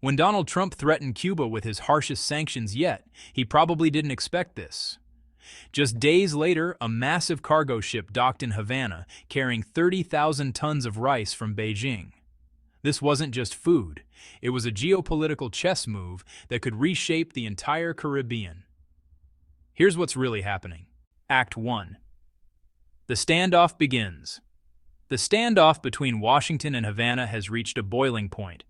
When Donald Trump threatened Cuba with his harshest sanctions yet, he probably didn't expect this. Just days later, a massive cargo ship docked in Havana, carrying 30,000 tons of rice from Beijing. This wasn't just food, it was a geopolitical chess move that could reshape the entire Caribbean. Here's what's really happening. Act 1. The standoff begins. The standoff between Washington and Havana has reached a boiling point.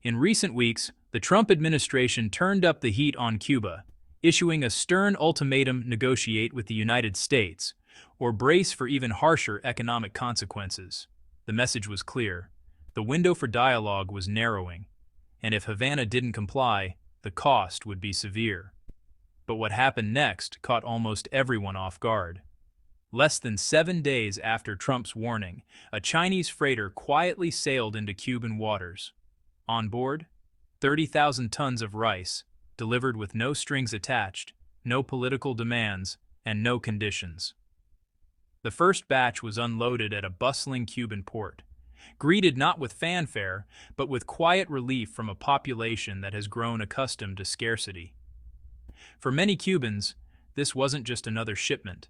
In recent weeks, the Trump administration turned up the heat on Cuba, issuing a stern ultimatum: negotiate with the United States, or brace for even harsher economic consequences. The message was clear. The window for dialogue was narrowing, and if Havana didn't comply, the cost would be severe. But what happened next caught almost everyone off guard. Less than 7 days after Trump's warning, a Chinese freighter quietly sailed into Cuban waters. On board, 30,000 tons of rice, delivered with no strings attached, no political demands, and no conditions. The first batch was unloaded at a bustling Cuban port, greeted not with fanfare, but with quiet relief from a population that has grown accustomed to scarcity. For many Cubans, this wasn't just another shipment.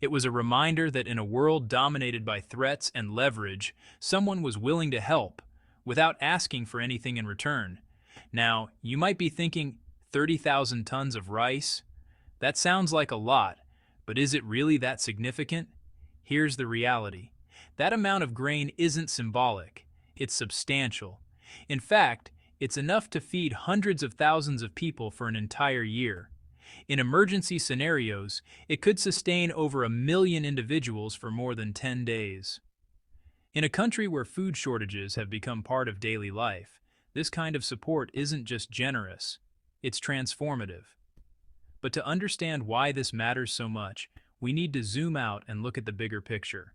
It was a reminder that in a world dominated by threats and leverage, someone was willing to help, without asking for anything in return. Now, you might be thinking, 30,000 tons of rice? That sounds like a lot, but is it really that significant? Here's the reality. That amount of grain isn't symbolic, it's substantial. In fact, it's enough to feed hundreds of thousands of people for an entire year. In emergency scenarios, it could sustain over 1 million individuals for more than 10 days. In a country where food shortages have become part of daily life, this kind of support isn't just generous, it's transformative. But to understand why this matters so much, we need to zoom out and look at the bigger picture.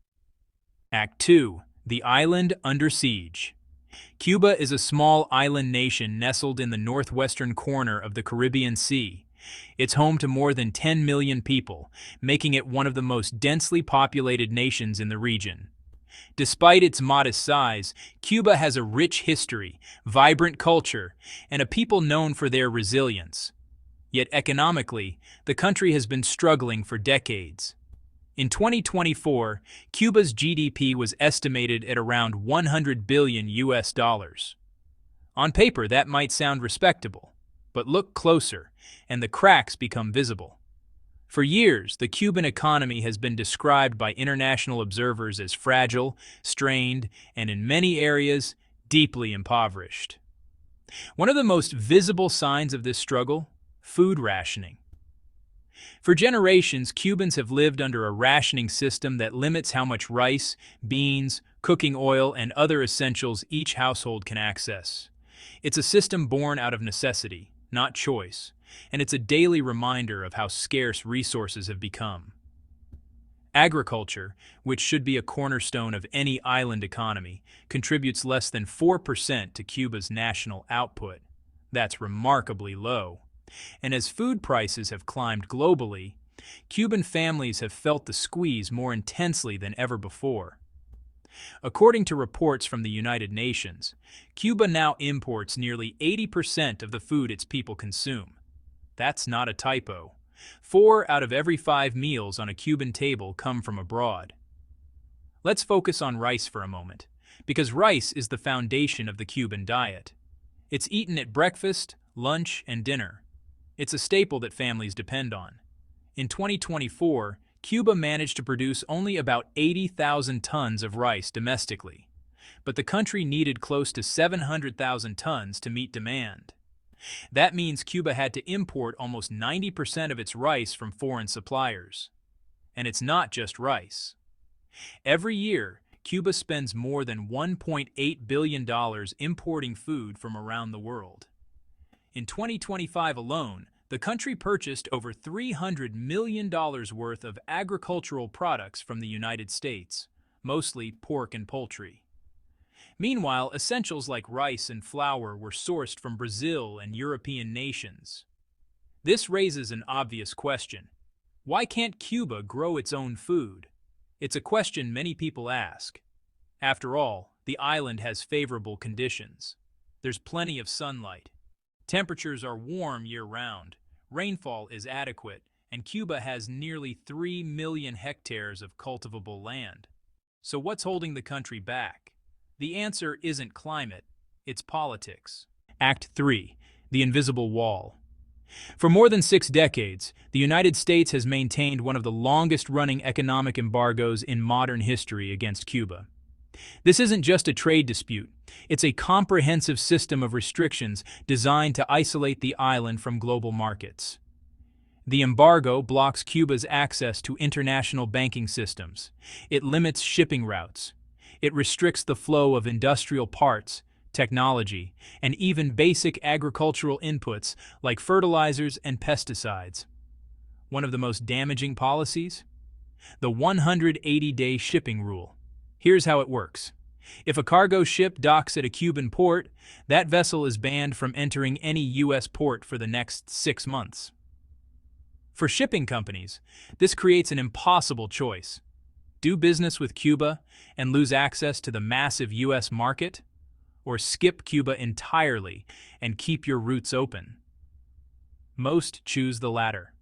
Act 2. The island under siege. Cuba is a small island nation nestled in the northwestern corner of the Caribbean Sea. It's home to more than 10 million people, making it one of the most densely populated nations in the region. Despite its modest size, Cuba has a rich history, vibrant culture, and a people known for their resilience. Yet economically, the country has been struggling for decades. In 2024, Cuba's GDP was estimated at around $100 billion. On paper, that might sound respectable, but look closer, and the cracks become visible. For years, the Cuban economy has been described by international observers as fragile, strained, and in many areas, deeply impoverished. One of the most visible signs of this struggle: food rationing. For generations, Cubans have lived under a rationing system that limits how much rice, beans, cooking oil, and other essentials each household can access. It's a system born out of necessity, not choice, and it's a daily reminder of how scarce resources have become. Agriculture, which should be a cornerstone of any island economy, contributes less than 4% to Cuba's national output. That's remarkably low. And as food prices have climbed globally, Cuban families have felt the squeeze more intensely than ever before. According to reports from the United Nations, Cuba now imports nearly 80% of the food its people consume. That's not a typo. 4 out of every 5 meals on a Cuban table come from abroad. Let's focus on rice for a moment, because rice is the foundation of the Cuban diet. It's eaten at breakfast, lunch, and dinner. It's a staple that families depend on. In 2024, Cuba managed to produce only about 80,000 tons of rice domestically, but the country needed close to 700,000 tons to meet demand. That means Cuba had to import almost 90% of its rice from foreign suppliers. And it's not just rice. Every year, Cuba spends more than $1.8 billion importing food from around the world. In 2025 alone, the country purchased over $300 million worth of agricultural products from the United States, mostly pork and poultry. Meanwhile, essentials like rice and flour were sourced from Brazil and European nations. This raises an obvious question. Why can't Cuba grow its own food? It's a question many people ask. After all, the island has favorable conditions. There's plenty of sunlight. Temperatures are warm year-round. Rainfall is adequate, and Cuba has nearly 3 million hectares of cultivable land. So what's holding the country back? The answer isn't climate, it's politics. Act 3. The Invisible Wall. For more than 6 decades, the United States has maintained one of the longest-running economic embargoes in modern history against Cuba. This isn't just a trade dispute, it's a comprehensive system of restrictions designed to isolate the island from global markets. The embargo blocks Cuba's access to international banking systems. It limits shipping routes. It restricts the flow of industrial parts, technology, and even basic agricultural inputs like fertilizers and pesticides. One of the most damaging policies? The 180-day shipping rule. Here's how it works. If a cargo ship docks at a Cuban port, that vessel is banned from entering any U.S. port for the next 6 months. For shipping companies, this creates an impossible choice. Do business with Cuba and lose access to the massive U.S. market? Or skip Cuba entirely and keep your routes open? Most choose the latter.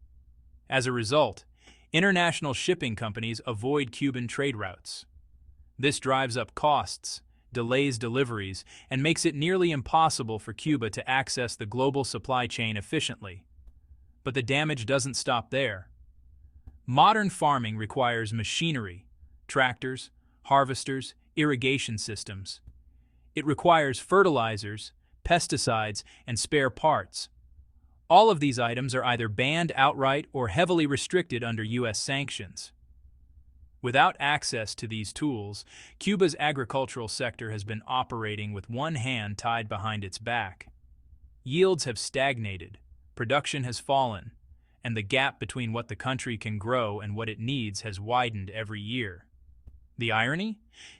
As a result, international shipping companies avoid Cuban trade routes. This drives up costs, delays deliveries, and makes it nearly impossible for Cuba to access the global supply chain efficiently. But the damage doesn't stop there. Modern farming requires machinery, tractors, harvesters, irrigation systems. It requires fertilizers, pesticides, and spare parts. All of these items are either banned outright or heavily restricted under U.S. sanctions. Without access to these tools, Cuba's agricultural sector has been operating with one hand tied behind its back. Yields have stagnated, production has fallen, and the gap between what the country can grow and what it needs has widened every year. The irony?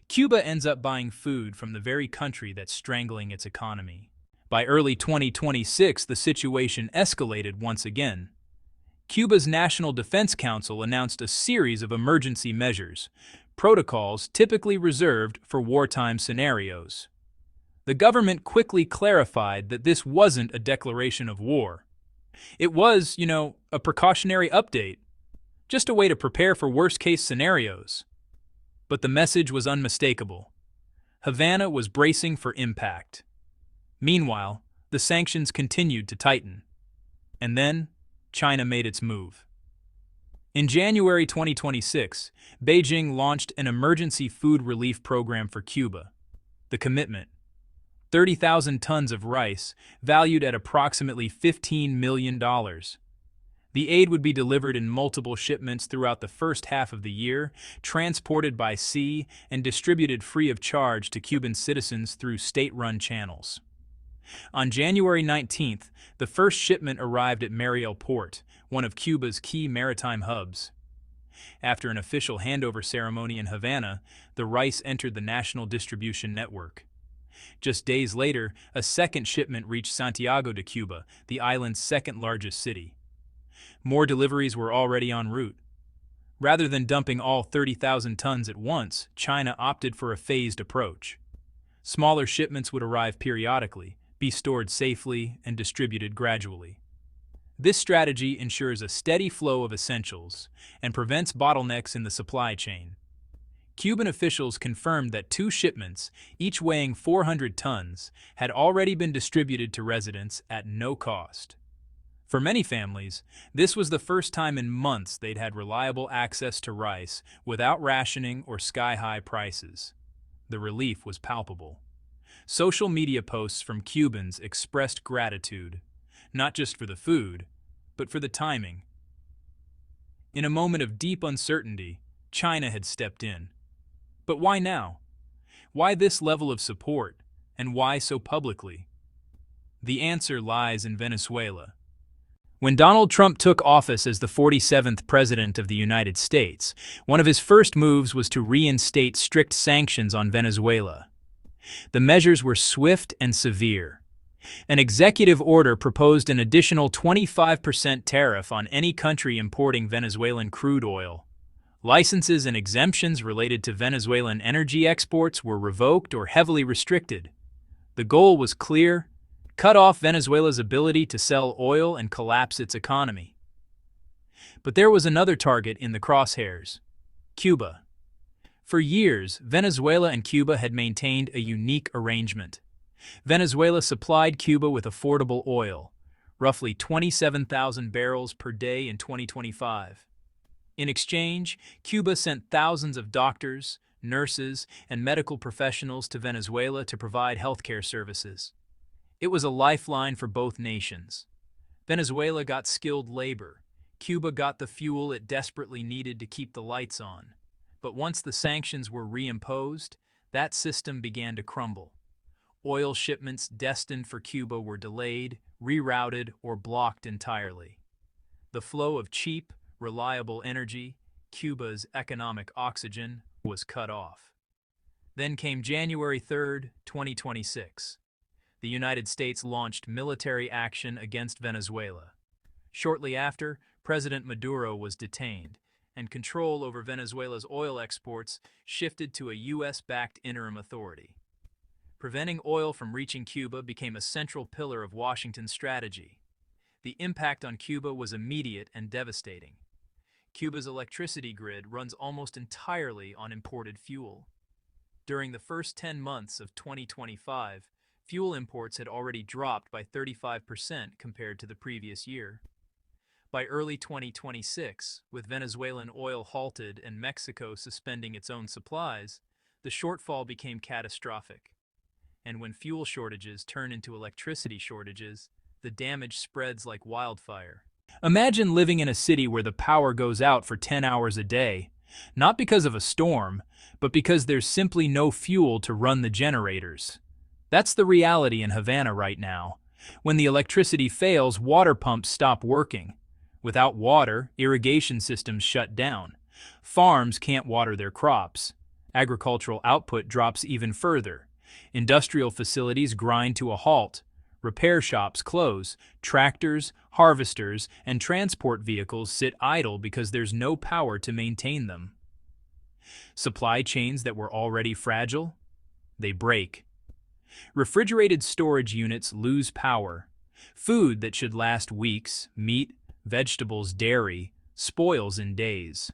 Cuba ends up buying food from the very country that's strangling its economy. By early 2026, the situation escalated once again. Cuba's National Defense Council announced a series of emergency measures, protocols typically reserved for wartime scenarios. The government quickly clarified that this wasn't a declaration of war. It was, a precautionary update, just a way to prepare for worst-case scenarios. But the message was unmistakable. Havana was bracing for impact. Meanwhile, the sanctions continued to tighten. And then, China made its move. In January 2026, Beijing launched an emergency food relief program for Cuba. The commitment: 30,000 tons of rice, valued at approximately $15 million. The aid would be delivered in multiple shipments throughout the first half of the year, transported by sea, and distributed free of charge to Cuban citizens through state-run channels. On January 19th, the first shipment arrived at Mariel Port, one of Cuba's key maritime hubs. After an official handover ceremony in Havana, the rice entered the national distribution network. Just days later, a second shipment reached Santiago de Cuba, the island's second-largest city. More deliveries were already en route. Rather than dumping all 30,000 tons at once, China opted for a phased approach. Smaller shipments would arrive periodically, be stored safely, and distributed gradually. This strategy ensures a steady flow of essentials and prevents bottlenecks in the supply chain. Cuban officials confirmed that 2 shipments, each weighing 400 tons, had already been distributed to residents at no cost. For many families, this was the first time in months they'd had reliable access to rice without rationing or sky-high prices. The relief was palpable. Social media posts from Cubans expressed gratitude, not just for the food, but for the timing. In a moment of deep uncertainty, China had stepped in. But why now? Why this level of support, and why so publicly? The answer lies in Venezuela. When Donald Trump took office as the 47th President of the United States, one of his first moves was to reinstate strict sanctions on Venezuela. The measures were swift and severe. An executive order proposed an additional 25% tariff on any country importing Venezuelan crude oil. Licenses and exemptions related to Venezuelan energy exports were revoked or heavily restricted. The goal was clear: cut off Venezuela's ability to sell oil and collapse its economy. But there was another target in the crosshairs: Cuba. For years, Venezuela and Cuba had maintained a unique arrangement. Venezuela supplied Cuba with affordable oil, roughly 27,000 barrels per day in 2025. In exchange, Cuba sent thousands of doctors, nurses, and medical professionals to Venezuela to provide healthcare services. It was a lifeline for both nations. Venezuela got skilled labor. Cuba got the fuel it desperately needed to keep the lights on. But once the sanctions were reimposed, that system began to crumble. Oil shipments destined for Cuba were delayed, rerouted, or blocked entirely. The flow of cheap, reliable energy, Cuba's economic oxygen, was cut off. Then came January 3, 2026. The United States launched military action against Venezuela. Shortly after, President Maduro was detained, and control over Venezuela's oil exports shifted to a U.S.-backed interim authority. Preventing oil from reaching Cuba became a central pillar of Washington's strategy. The impact on Cuba was immediate and devastating. Cuba's electricity grid runs almost entirely on imported fuel. During the first 10 months of 2025, fuel imports had already dropped by 35% compared to the previous year. By early 2026, with Venezuelan oil halted and Mexico suspending its own supplies, the shortfall became catastrophic. And when fuel shortages turn into electricity shortages, the damage spreads like wildfire. Imagine living in a city where the power goes out for 10 hours a day, not because of a storm, but because there's simply no fuel to run the generators. That's the reality in Havana right now. When the electricity fails, water pumps stop working. Without water, irrigation systems shut down. Farms can't water their crops. Agricultural output drops even further. Industrial facilities grind to a halt. Repair shops close. Tractors, harvesters, and transport vehicles sit idle because there's no power to maintain them. Supply chains that were already fragile? They break. Refrigerated storage units lose power. Food that should last weeks, meat, vegetables, dairy, spoils in days.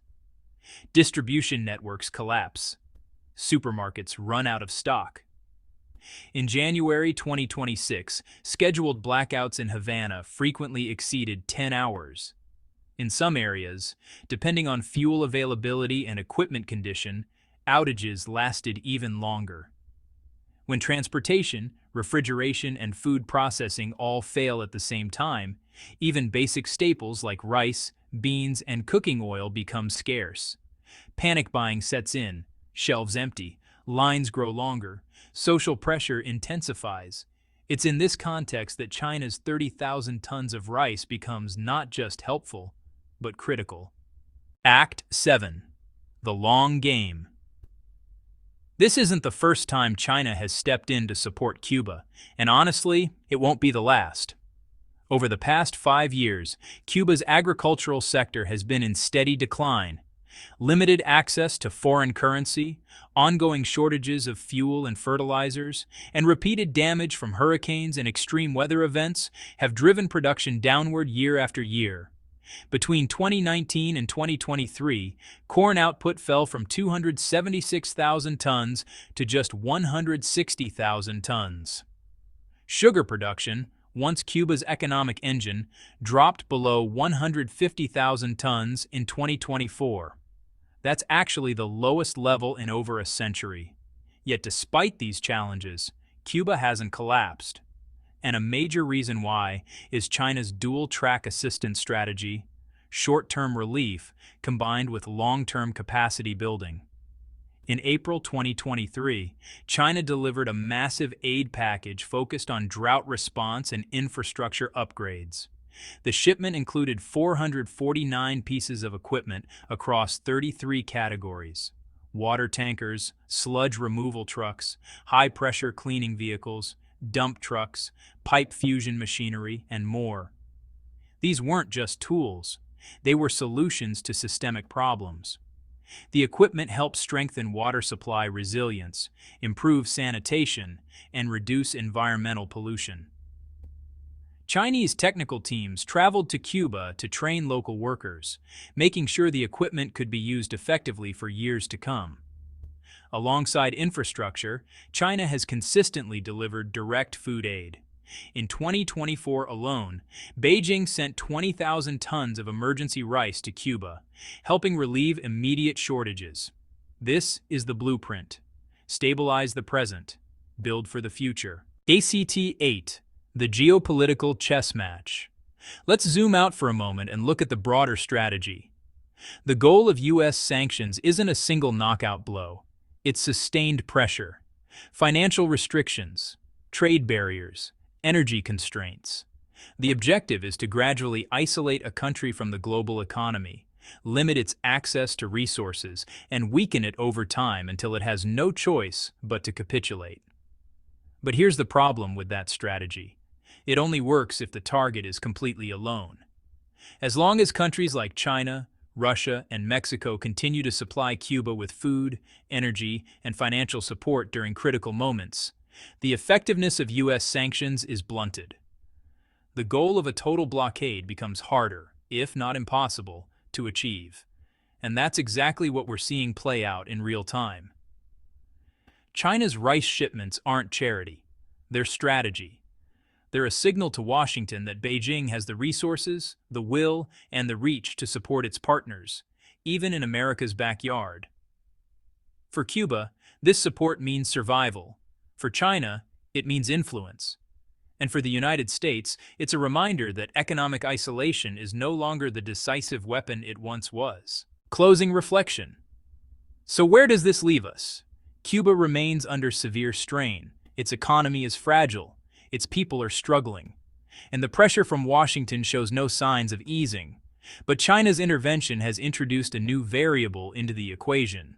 Distribution networks collapse. Supermarkets run out of stock. In January 2026, scheduled blackouts in Havana frequently exceeded 10 hours. In some areas, depending on fuel availability and equipment condition, outages lasted even longer. When transportation, refrigeration, and food processing all fail at the same time, even basic staples like rice, beans, and cooking oil become scarce. Panic buying sets in, shelves empty, lines grow longer, social pressure intensifies. It's in this context that China's 30,000 tons of rice becomes not just helpful, but critical. Act 7. The Long Game. This isn't the first time China has stepped in to support Cuba, and honestly, it won't be the last. Over the past 5 years, Cuba's agricultural sector has been in steady decline. Limited access to foreign currency, ongoing shortages of fuel and fertilizers, and repeated damage from hurricanes and extreme weather events have driven production downward year after year. Between 2019 and 2023, corn output fell from 276,000 tons to just 160,000 tons. Sugar production, once Cuba's economic engine, dropped below 150,000 tons in 2024. That's actually the lowest level in over a century. Yet despite these challenges, Cuba hasn't collapsed. And a major reason why is China's dual-track assistance strategy, short-term relief combined with long-term capacity building. In April 2023, China delivered a massive aid package focused on drought response and infrastructure upgrades. The shipment included 449 pieces of equipment across 33 categories: water tankers, sludge removal trucks, high-pressure cleaning vehicles, dump trucks, pipe fusion machinery, and more. These weren't just tools. They were solutions to systemic problems. The equipment helps strengthen water supply resilience, improve sanitation, and reduce environmental pollution. Chinese technical teams traveled to Cuba to train local workers, making sure the equipment could be used effectively for years to come. Alongside infrastructure, China has consistently delivered direct food aid. In 2024 alone, Beijing sent 20,000 tons of emergency rice to Cuba, helping relieve immediate shortages. This is the blueprint. Stabilize the present, build for the future. ACT 8. The geopolitical chess match. Let's zoom out for a moment and look at the broader strategy. The goal of U.S. sanctions isn't a single knockout blow. It's sustained pressure. Financial restrictions, trade barriers, energy constraints. The objective is to gradually isolate a country from the global economy, limit its access to resources, and weaken it over time until it has no choice but to capitulate. But here's the problem with that strategy. It only works if the target is completely alone. As long as countries like China, Russia, and Mexico continue to supply Cuba with food, energy, and financial support during critical moments, the effectiveness of U.S. sanctions is blunted. The goal of a total blockade becomes harder, if not impossible, to achieve. And that's exactly what we're seeing play out in real time. China's rice shipments aren't charity. They're strategy. They're a signal to Washington that Beijing has the resources, the will, and the reach to support its partners, even in America's backyard. For Cuba, this support means survival. For China, it means influence. And for the United States, it's a reminder that economic isolation is no longer the decisive weapon it once was. Closing reflection. So where does this leave us? Cuba remains under severe strain. Its economy is fragile. Its people are struggling. And the pressure from Washington shows no signs of easing. But China's intervention has introduced a new variable into the equation.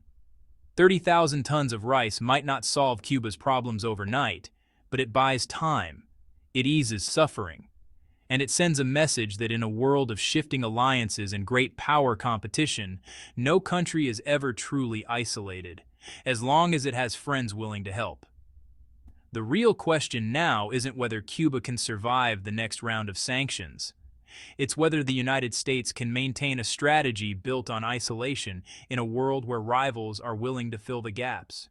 30,000 tons of rice might not solve Cuba's problems overnight, but it buys time. It eases suffering. And it sends a message that in a world of shifting alliances and great power competition, no country is ever truly isolated, as long as it has friends willing to help. The real question now isn't whether Cuba can survive the next round of sanctions. It's whether the United States can maintain a strategy built on isolation in a world where rivals are willing to fill the gaps.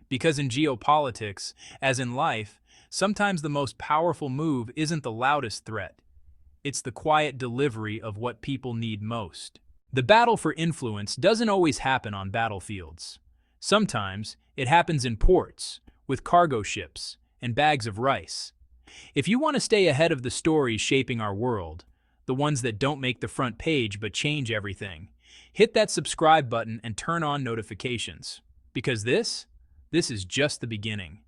Because in geopolitics, as in life, sometimes the most powerful move isn't the loudest threat. It's the quiet delivery of what people need most. The battle for influence doesn't always happen on battlefields. Sometimes it happens in ports, with cargo ships and bags of rice. If you want to stay ahead of the stories shaping our world, the ones that don't make the front page but change everything, hit that subscribe button and turn on notifications. Because this is just the beginning.